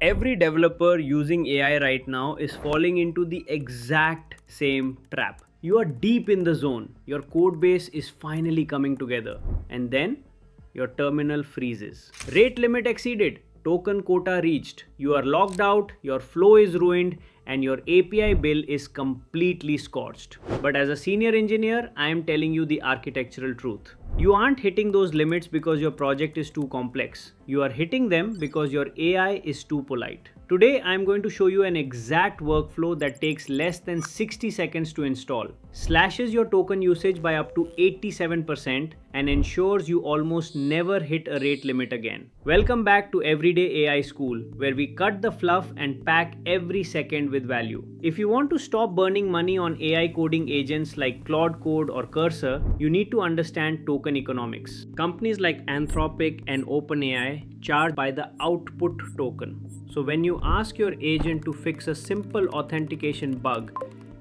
Every developer using AI right now is falling into the exact same trap. You are deep in the zone, your code base is finally coming together, and then your terminal freezes. Rate limit exceeded, token quota reached, you are logged out, your flow is ruined, and your API bill is completely scorched. But as a senior engineer, I am telling you the architectural truth. You aren't hitting those limits because your project is too complex. You are hitting them because your AI is too polite. Today, I am going to show you an exact workflow that takes less than 60 seconds to install, slashes your token usage by up to 87%, and ensures you almost never hit a rate limit again. Welcome back to Everyday AI School, where we cut the fluff and pack every second with value. If you want to stop burning money on AI coding agents like Claude Code or Cursor, you need to understand token economics. Companies like Anthropic and OpenAI charge by the output token. So when you ask your agent to fix a simple authentication bug,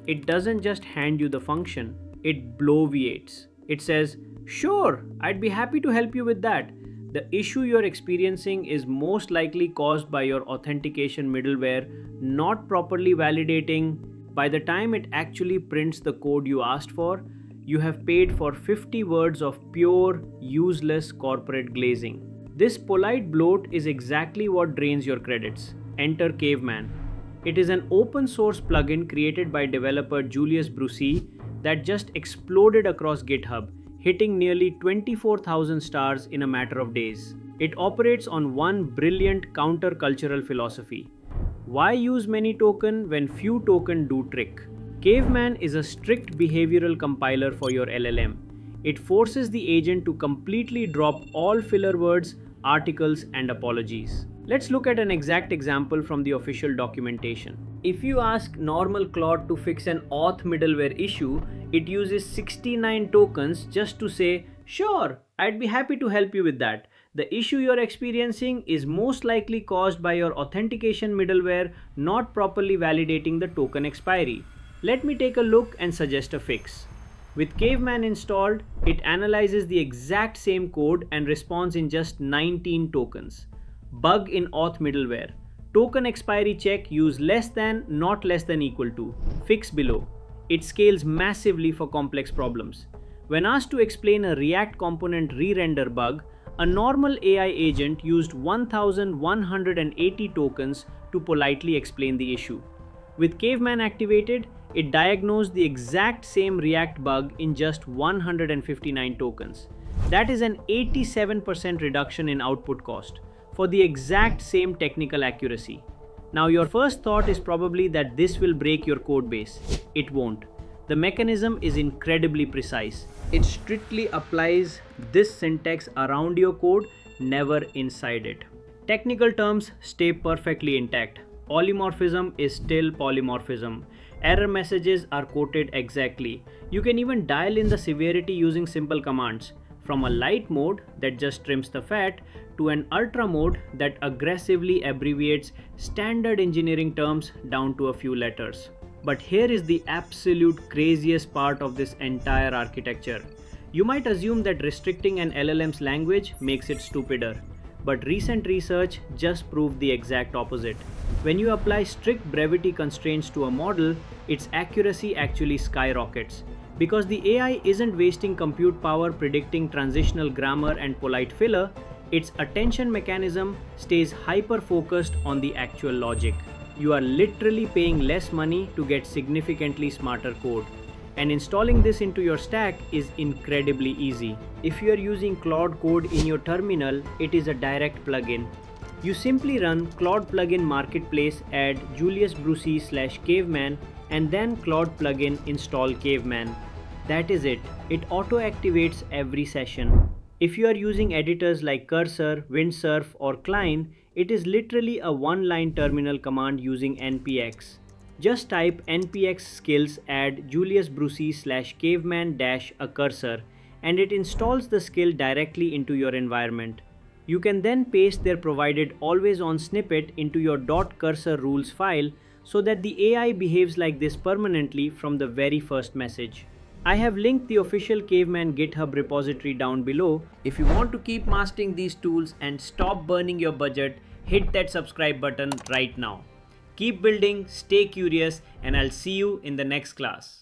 it doesn't just hand you the function, it bloviates. It says, "Sure, I'd be happy to help you with that." The issue you're experiencing is most likely caused by your authentication middleware not properly validating. By the time it actually prints the code you asked for, you have paid for 50 words of pure, useless corporate glazing. This polite bloat is exactly what drains your credits. Enter Caveman. It is an open source plugin created by developer Julius Brucey that just exploded across GitHub, hitting nearly 24,000 stars in a matter of days. It operates on one brilliant counter-cultural philosophy. Why use many token when few token do trick? Caveman is a strict behavioral compiler for your LLM. It forces the agent to completely drop all filler words, articles, and apologies. Let's look at an exact example from the official documentation. If you ask normal Claude to fix an auth middleware issue, it uses 69 tokens just to say, "Sure, I'd be happy to help you with that." The issue you're experiencing is most likely caused by your authentication middleware not properly validating the token expiry. Let me take a look and suggest a fix. With Caveman installed, it analyzes the exact same code and responds in just 19 tokens. Bug in auth middleware. Token expiry check, use less than, not less than equal to. Fix below. It scales massively for complex problems. When asked to explain a React component re-render bug, a normal AI agent used 1,180 tokens to politely explain the issue. With Caveman activated, it diagnosed the exact same React bug in just 159 tokens. That is an 87% reduction in output cost for the exact same technical accuracy. Now your first thought is probably that this will break your code base. It won't. The mechanism is incredibly precise. It strictly applies this syntax around your code, never inside it. Technical terms stay perfectly intact. Polymorphism is still polymorphism. Error messages are quoted exactly. You can even dial in the severity using simple commands, from a light mode that just trims the fat to an ultra mode that aggressively abbreviates standard engineering terms down to a few letters. But here is the absolute craziest part of this entire architecture. You might assume that restricting an LLM's language makes it stupider, but recent research just proved the exact opposite. When you apply strict brevity constraints to a model, its accuracy actually skyrockets. Because the AI isn't wasting compute power predicting transitional grammar and polite filler, its attention mechanism stays hyper-focused on the actual logic. You are literally paying less money to get significantly smarter code. And installing this into your stack is incredibly easy. If you are using Claude Code in your terminal, it is a direct plugin. You simply run Claude Plugin Marketplace, add Julius Brucey /Caveman, and then Claude Plugin install Caveman. That is it. It auto-activates every session. If you are using editors like Cursor, Windsurf, or Cline, it is literally a one-line terminal command using npx. Just type npx skills add Julius Brucey /Caveman -a cursor, and it installs the skill directly into your environment. You can then paste their provided always-on snippet into your .cursor rules file so that the AI behaves like this permanently from the very first message. I have linked the official Caveman GitHub repository down below. If you want to keep mastering these tools and stop burning your budget, hit that subscribe button right now. Keep building, stay curious, and I'll see you in the next class.